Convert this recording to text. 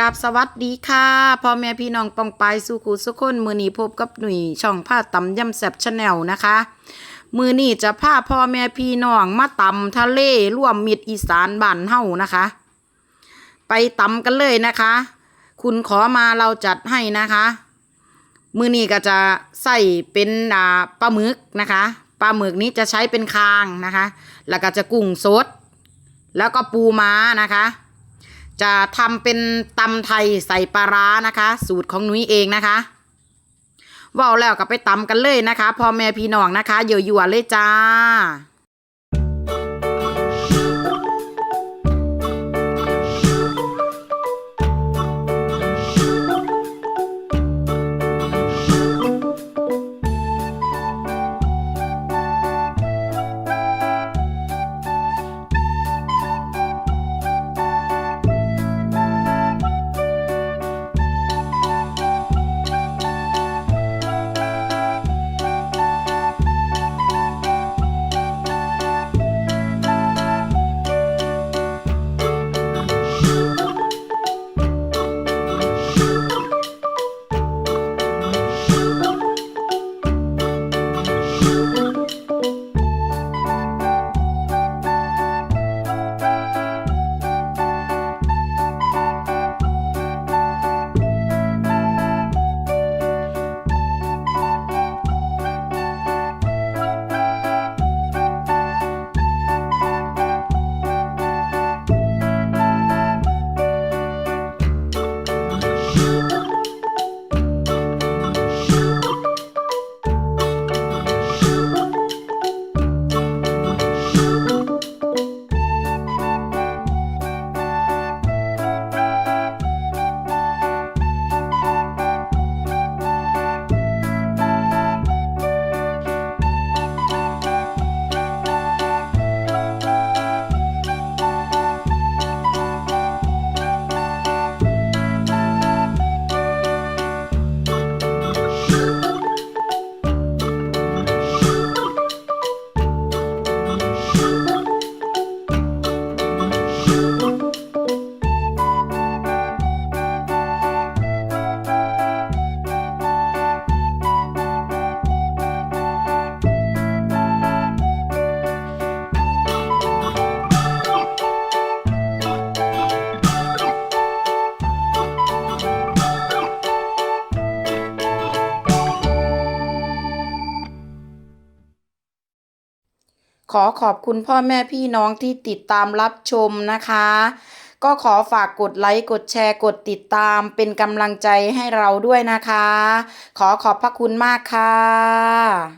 กับสวัสดีค่ะพ่อแม่พี่น้องปองปายสู่ขู่สุขคนมือนี้พบกับหนุ่ยช่องผ้าตำยำแซบชาแนลนะคะมือนี้จะพาพ่อแม่พี่น้องมาตำทะเลร่วมมิตรอีสานบ้านเฮานะคะ ไปตำกันเลยนะคะ คุณขอมาเราจัดให้นะคะมือนี้ก็จะใส่เป็นปลาหมึกนะคะปลาหมึกนี้จะใช้เป็นคางนะคะแล้วก็จะกุ้งสดแล้วก็ปูม้านะคะจะทำเป็นตำไทยใส่ปลาร้านะคะสูตรของนุ้ยเองนะคะว่าวแล้วก็ไปตำกันเลยนะคะพ่อแม่พี่น้องนะคะเยั่วๆเลยจ้าขอบคุณพ่อแม่พี่น้องที่ติดตามรับชมนะคะก็ขอฝากกดไลค์กดแชร์กดติดตามเป็นกำลังใจให้เราด้วยนะคะขอบพระคุณมากค่ะ